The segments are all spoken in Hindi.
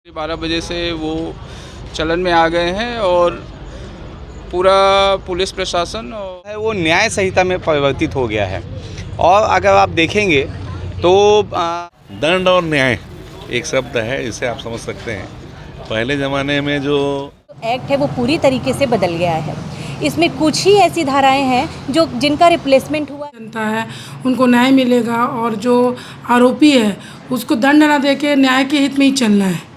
12 बजे से वो चलन में आ गए हैं और पूरा पुलिस प्रशासन और है वो न्याय संहिता में परिवर्तित हो गया है। और अगर आप देखेंगे तो दंड और न्याय एक शब्द है, इसे आप समझ सकते हैं। पहले ज़माने में जो एक्ट है वो पूरी तरीके से बदल गया है। इसमें कुछ ही ऐसी धाराएं हैं जो जिनका रिप्लेसमेंट हुआ जनता है उनको न्याय मिलेगा और जो आरोपी है उसको दंड न देके न्याय के हित में ही चलना है।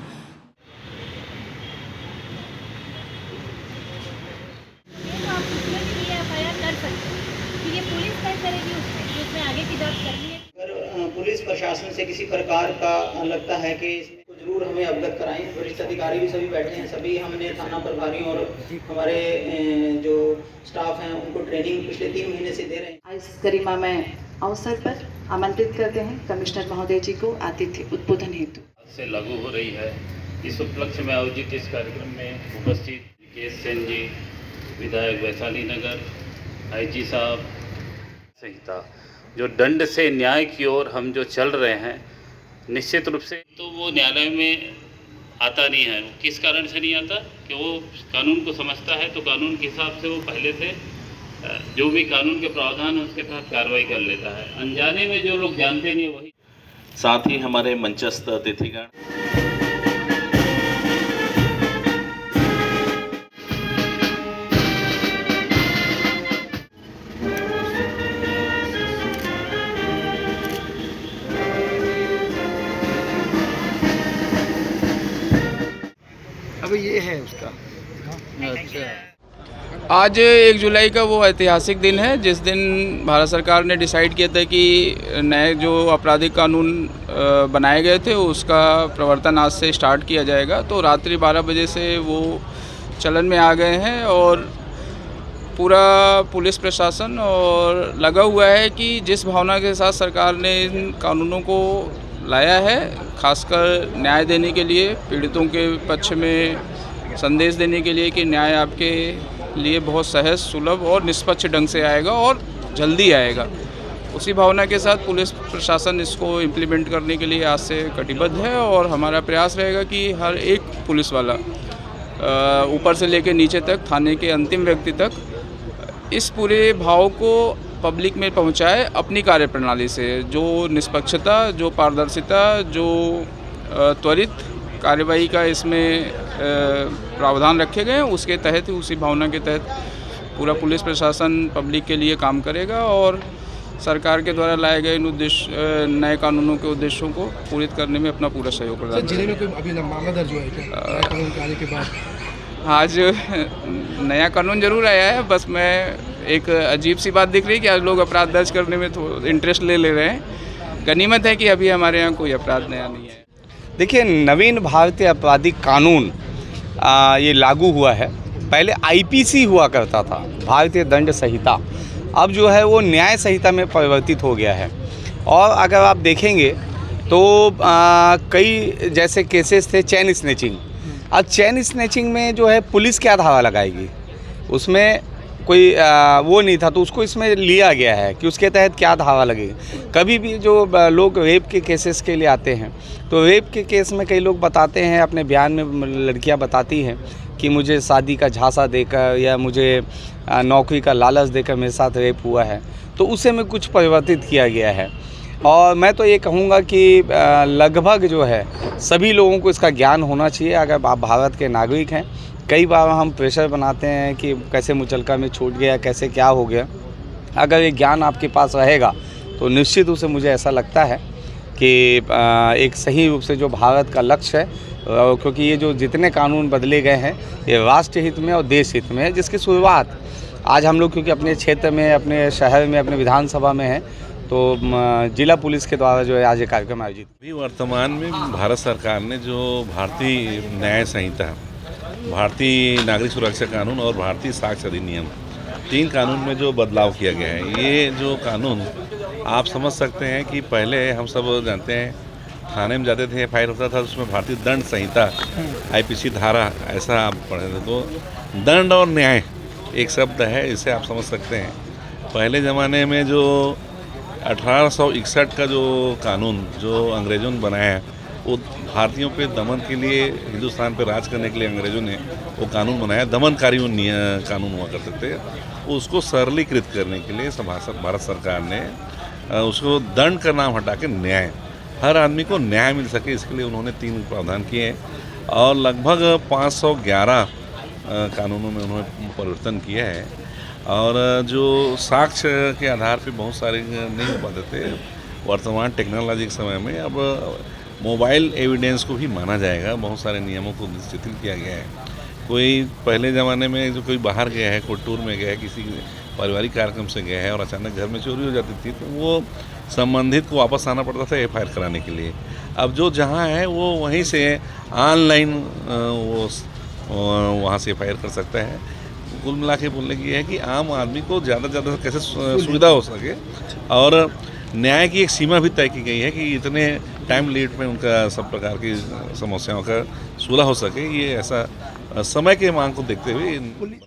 अगर पुलिस प्रशासन से किसी प्रकार का लगता है कि इसमें तो जरूर हमें अवगत कराएं। वरिष्ठ अधिकारी भी सभी बैठे हैं, सभी हमने थाना प्रभारी और हमारे जो स्टाफ हैं उनको ट्रेनिंग पिछले 3 महीने से दे रहे हैं। इस गरिमामय अवसर पर आमंत्रित करते हैं कमिश्नर महोदय जी को आतिथ्य उद्बोधन हेतु। से लागू हो रही है। इस उपलक्ष्य में आयोजित इस कार्यक्रम में उपस्थित केश सेन जी, विधायक वैशाली नगर, आईजी साहब, संहिता जो दंड से न्याय की ओर हम जो चल रहे हैं, निश्चित रूप से तो वो न्यायालय में आता नहीं है। किस कारण से नहीं आता कि वो कानून को समझता है, तो कानून के हिसाब से वो पहले से जो भी कानून के प्रावधान है उसके तहत कार्रवाई कर लेता है। अनजाने में जो लोग जानते नहीं वही। साथ ही हमारे मंचस्थ अतिथिगण, अब ये है उसका। आज 1 जुलाई का वो ऐतिहासिक दिन है जिस दिन भारत सरकार ने डिसाइड किया था कि नए जो आपराधिक कानून बनाए गए थे उसका प्रवर्तन आज से स्टार्ट किया जाएगा। तो रात्रि 12 बजे से वो चलन में आ गए हैं और पूरा पुलिस प्रशासन और लगा हुआ है कि जिस भावना के साथ सरकार ने इन कानूनों को लाया है, खासकर न्याय देने के लिए, पीड़ितों के पक्ष में संदेश देने के लिए कि न्याय आपके लिए बहुत सहज, सुलभ और निष्पक्ष ढंग से आएगा और जल्दी आएगा। उसी भावना के साथ पुलिस प्रशासन इसको इम्प्लीमेंट करने के लिए आज से कटिबद्ध है और हमारा प्रयास रहेगा कि हर एक पुलिस वाला ऊपर से लेकर नीचे तक, थाने के अंतिम व्यक्ति तक, इस पूरे भाव को पब्लिक में पहुंचाए अपनी कार्यप्रणाली से। जो निष्पक्षता, जो पारदर्शिता, जो त्वरित कार्रवाई का इसमें प्रावधान रखे गए हैं, उसके तहत ही, उसी भावना के तहत पूरा पुलिस प्रशासन पब्लिक के लिए काम करेगा और सरकार के द्वारा लाए गए इन उद्देश्य, नए कानूनों के उद्देश्यों को पूरित करने में अपना पूरा सहयोग प्रदान करेगा। जिले में कोई अभी मामला दर्ज हुआ है क्या कानून के आने के बाद? आज नया कानून जरूर आया है, बस मैं एक अजीब सी बात दिख रही है कि आज लोग अपराध दर्ज करने में थोड़ा इंटरेस्ट ले रहे हैं। गनीमत है कि अभी हमारे यहाँ कोई अपराध नया नहीं है। देखिए, नवीन भारतीय आपराधिक कानून ये लागू हुआ है। पहले आईपीसी हुआ करता था, भारतीय दंड संहिता। अब जो है वो न्याय संहिता में परिवर्तित हो गया है। और अगर आप देखेंगे तो कई जैसे केसेस थे चेन स्नैचिंग। अब चेन स्नैचिंग में जो है पुलिस क्या धारा लगाएगी, उसमें कोई वो नहीं था, तो उसको इसमें लिया गया है कि उसके तहत क्या धारा लगेगी। कभी भी जो लोग रेप के केसेस के लिए आते हैं, तो रेप के केस में कई लोग बताते हैं, अपने बयान में लड़कियां बताती हैं कि मुझे शादी का झांसा देकर या मुझे नौकरी का लालच देकर मेरे साथ रेप हुआ है, तो उसे में कुछ परिवर्तित किया गया है। और मैं तो ये कहूँगा कि लगभग जो है सभी लोगों को इसका ज्ञान होना चाहिए। अगर आप भारत के नागरिक हैं, कई बार हम प्रेशर बनाते हैं कि कैसे मुचलका में छूट गया, कैसे क्या हो गया। अगर ये ज्ञान आपके पास रहेगा तो निश्चित रूप से मुझे ऐसा लगता है कि एक सही रूप से जो भारत का लक्ष्य है, क्योंकि ये जो जितने कानून बदले गए हैं ये राष्ट्र हित में और देश हित में है, जिसकी शुरुआत आज हम लोग क्योंकि अपने क्षेत्र में, अपने शहर में, अपने विधानसभा में है, तो जिला पुलिस के द्वारा जो है आज ये कार्यक्रम आयोजित। अभी वर्तमान में भारत सरकार ने जो भारतीय न्याय संहिता, भारतीय नागरिक सुरक्षा कानून और भारतीय साक्ष्य अधिनियम, 3 कानून में जो बदलाव किया गया है, ये जो कानून आप समझ सकते हैं कि पहले हम सब जानते हैं थाने में जाते थे, FIR होता था, उसमें भारतीय दंड संहिता आईपीसी धारा ऐसा आप पढ़े थे। तो दंड और न्याय एक शब्द है, इसे आप समझ सकते हैं। पहले ज़माने में जो 1861 का जो कानून जो अंग्रेज़ों ने बनाया है, वो भारतीयों पे दमन के लिए, हिंदुस्तान पे राज करने के लिए अंग्रेज़ों ने वो कानून बनाया, दमनकारी कानून हुआ करते थे। उसको सरलीकृत करने के लिए भारत सरकार ने उसको दंड का नाम हटा के न्याय, हर आदमी को न्याय मिल सके, इसके लिए उन्होंने 3 प्रावधान किए हैं और लगभग 511 कानूनों में उन्होंने परिवर्तन किया है। और जो साक्ष्य के आधार पे बहुत सारे नहीं हो पाते थे, वर्तमान टेक्नोलॉजी के समय में अब मोबाइल एविडेंस को भी माना जाएगा। बहुत सारे नियमों को शिथिल किया गया है। कोई पहले ज़माने में जो कोई बाहर गया है, कोई टूर में गया है, किसी पारिवारिक कार्यक्रम से गया है और अचानक घर में चोरी हो जाती थी तो वो संबंधित को वापस आना पड़ता था FIR कराने के लिए। अब जो जहाँ है वो वहीं से ऑनलाइन वो वहाँ से FIR कर सकता है। कुल मिला के बोलने की है कि आम आदमी को ज़्यादा से ज़्यादा कैसे सुविधा हो सके और न्याय की एक सीमा भी तय की गई है कि इतने टाइम लिमिट में उनका सब प्रकार की समस्याओं का सुलह हो सके। ये ऐसा समय के मांग को देखते हुए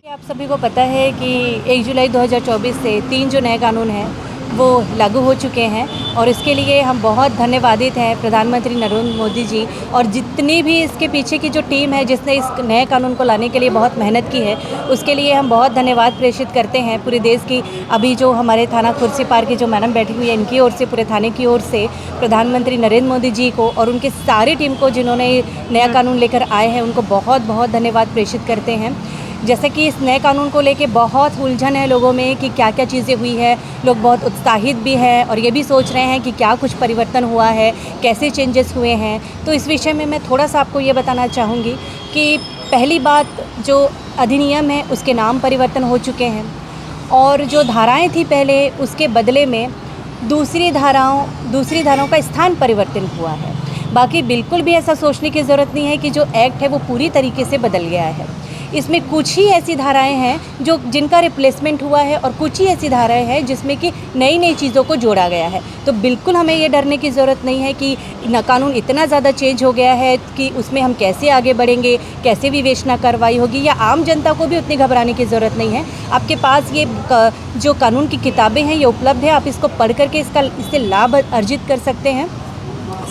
आप सभी को पता है कि 1 जुलाई 2024 से 3 जो नए कानून हैं वो लागू हो चुके हैं और इसके लिए हम बहुत धन्यवादित हैं प्रधानमंत्री नरेंद्र मोदी जी और जितनी भी इसके पीछे की जो टीम है जिसने इस नए कानून को लाने के लिए बहुत मेहनत की है, उसके लिए हम बहुत धन्यवाद प्रेषित करते हैं पूरे देश की। अभी जो हमारे थाना खुर्सीपार की जो मैडम बैठी हुई है, इनकी ओर से, पूरे थाने की ओर से प्रधानमंत्री नरेंद्र मोदी जी को और उनकी सारी टीम को जिन्होंने नया कानून लेकर आए हैं, उनको बहुत बहुत धन्यवाद प्रेषित करते हैं। जैसे कि इस नए कानून को लेके बहुत उलझन है लोगों में कि क्या क्या चीज़ें हुई है, लोग बहुत उत्साहित भी हैं और ये भी सोच रहे हैं कि क्या कुछ परिवर्तन हुआ है, कैसे चेंजेस हुए हैं। तो इस विषय में मैं थोड़ा सा आपको ये बताना चाहूँगी कि पहली बात, जो अधिनियम है उसके नाम परिवर्तन हो चुके हैं और जो धाराएँ थी पहले, उसके बदले में दूसरी धाराओं का स्थान परिवर्तन हुआ है। बाकी बिल्कुल भी ऐसा सोचने की ज़रूरत नहीं है कि जो एक्ट है वो पूरी तरीके से बदल गया है। इसमें कुछ ही ऐसी धाराएं हैं जिनका रिप्लेसमेंट हुआ है और कुछ ही ऐसी धाराएं हैं जिसमें कि नई चीज़ों को जोड़ा गया है। तो बिल्कुल हमें ये डरने की ज़रूरत नहीं है कि कानून इतना ज़्यादा चेंज हो गया है कि उसमें हम कैसे आगे बढ़ेंगे, कैसे विवेचना कार्रवाई होगी, या आम जनता को भी उतनी घबराने की ज़रूरत नहीं है। आपके पास ये जो कानून की किताबें हैं ये उपलब्ध है, आप इसको पढ़ करके इससे लाभ अर्जित कर सकते हैं।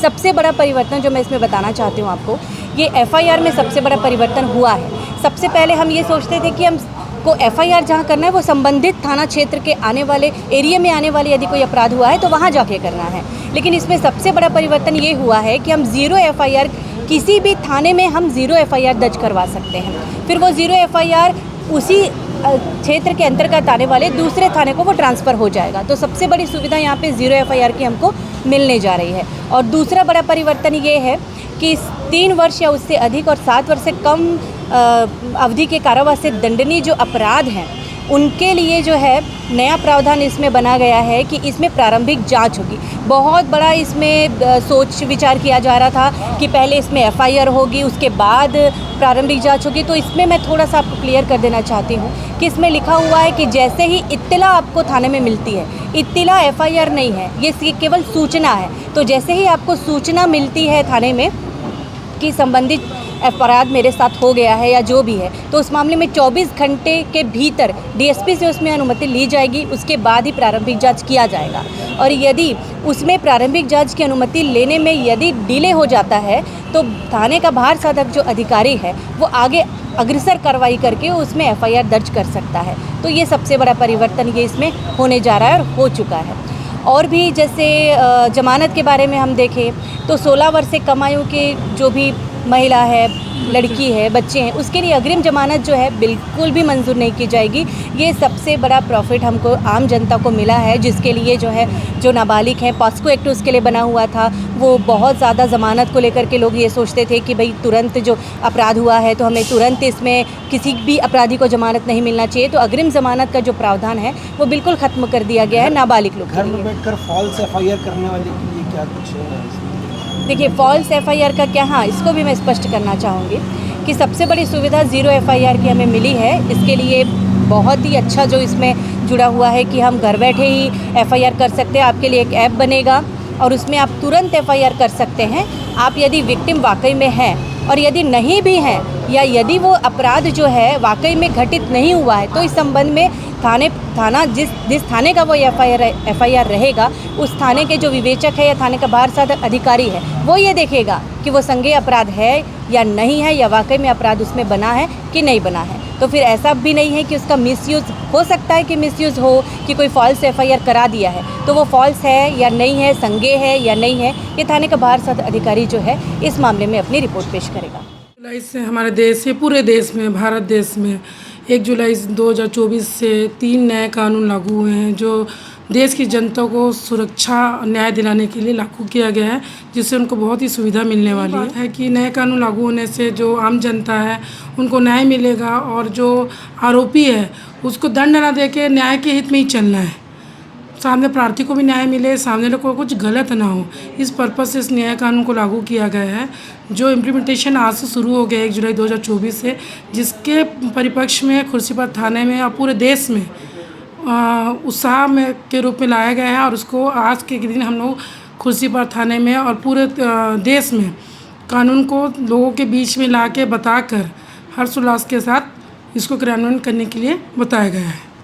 सबसे बड़ा परिवर्तन जो मैं इसमें बताना चाहती हूँ आपको, ये FIR में सबसे बड़ा परिवर्तन हुआ है। सबसे पहले हम ये सोचते थे कि हम को FIR जहाँ करना है वो संबंधित थाना क्षेत्र के आने वाले एरिया में आने वाले यदि कोई अपराध हुआ है तो वहाँ जाके करना है। लेकिन इसमें सबसे बड़ा परिवर्तन ये हुआ है कि हम 0 FIR, किसी भी थाने में हम 0 FIR दर्ज करवा सकते हैं। फिर वो 0 FIR उसी क्षेत्र के अंतर्गत आने वाले दूसरे थाने को वो ट्रांसफ़र हो जाएगा। तो सबसे बड़ी सुविधा यहाँ पे 0 FIR की हमको मिलने जा रही है। और दूसरा बड़ा परिवर्तन ये है कि 3 वर्ष या उससे अधिक और 7 वर्ष से कम अवधि के कारावास से दंडनीय जो अपराध हैं उनके लिए जो है नया प्रावधान इसमें बना गया है कि इसमें प्रारंभिक जांच होगी। बहुत बड़ा इसमें सोच विचार किया जा रहा था कि पहले इसमें FIR होगी, उसके बाद प्रारंभिक जांच होगी। तो इसमें मैं थोड़ा सा आपको क्लियर कर देना चाहती हूँ कि इसमें लिखा हुआ है कि जैसे ही इत्तला आपको थाने में मिलती है, इत्तला FIR नहीं है, ये केवल सूचना है। तो जैसे ही आपको सूचना मिलती है थाने में कि संबंधित अपराध मेरे साथ हो गया है या जो भी है, तो उस मामले में 24 घंटे के भीतर DSP से उसमें अनुमति ली जाएगी, उसके बाद ही प्रारंभिक जांच किया जाएगा। और यदि उसमें प्रारंभिक जांच की अनुमति लेने में यदि डिले हो जाता है तो थाने का भार साधक जो अधिकारी है वो आगे अग्रसर कार्रवाई करके उसमें FIR दर्ज कर सकता है। तो ये सबसे बड़ा परिवर्तन ये इसमें होने जा रहा है और हो चुका है। और भी जैसे जमानत के बारे में हम देखें तो 16 वर्ष से कम आयु के जो भी महिला है, लड़की है, बच्चे हैं, उसके लिए अग्रिम जमानत जो है बिल्कुल भी मंजूर नहीं की जाएगी। ये सबसे बड़ा प्रॉफिट हमको आम जनता को मिला है, जिसके लिए जो है जो नाबालिग हैं, पॉस्को एक्ट उसके लिए बना हुआ था। वो बहुत ज़्यादा ज़मानत को लेकर के लोग ये सोचते थे कि भाई तुरंत जो अपराध हुआ है तो हमें तुरंत इसमें किसी भी अपराधी को ज़मानत नहीं मिलना चाहिए। तो अग्रिम ज़मानत का जो प्रावधान है वो बिल्कुल ख़त्म कर दिया गया है नाबालिग लोग। घर में बैठकर फॉल्स FIR करने वाले के लिए क्या कुछ है? देखिए, फॉल्स FIR का क्या, हाँ, इसको भी मैं स्पष्ट करना चाहूँगी कि सबसे बड़ी सुविधा 0 FIR की हमें मिली है। इसके लिए बहुत ही अच्छा जो इसमें जुड़ा हुआ है कि हम घर बैठे ही FIR कर सकते हैं। आपके लिए एक ऐप बनेगा और उसमें आप तुरंत FIR कर सकते हैं। आप यदि विक्टिम वाकई में हैं और यदि नहीं भी हैं या यदि वो अपराध जो है वाकई में घटित नहीं हुआ है तो इस संबंध में जिस थाने का वो एफआईआर रहेगा, उस थाने के जो विवेचक है या थाने का बाहर अधिकारी है, वो ये देखेगा कि वो संज्ञेय अपराध है या नहीं है, या वाकई में अपराध उसमें बना है कि नहीं बना है। तो फिर ऐसा भी नहीं है कि उसका मिसयूज़ हो सकता है, कि मिसयूज़ हो कि कोई फॉल्स एफआईआर करा दिया है, तो वो फॉल्स है या नहीं है, संज्ञेय है या नहीं है, ये थाने का बाहर अधिकारी जो है इस मामले में अपनी रिपोर्ट पेश करेगा। जुलाई से हमारे देश, ये पूरे देश में, भारत देश में 1 जुलाई 2024 से 3 नए कानून लागू हुए हैं, जो देश की जनता को सुरक्षा न्याय दिलाने के लिए लागू किया गया है, जिससे उनको बहुत ही सुविधा मिलने वाली है कि नए कानून लागू होने से जो आम जनता है उनको न्याय मिलेगा, और जो आरोपी है उसको दंड ना देके न्याय के हित में ही चलना है, सामने प्रार्थी को भी न्याय मिले, सामने लोग को कुछ गलत ना हो, इस पर्पज़ से इस नए कानून को लागू किया गया है, जो इम्प्लीमेंटेशन आज से शुरू हो गया 1 जुलाई 2024 से, जिसके परिप्रेक्ष्य में खुर्शीपाद थाने में और पूरे देश में उत्साह में के रूप में लाया गया है। और उसको आज के दिन हम लोग खुर्शीपाद थाने में और पूरे देश में कानून को लोगों के बीच में ला के बताकर हर्षोल्लास के साथ इसको क्रियान्वयन करने के लिए बताया गया है।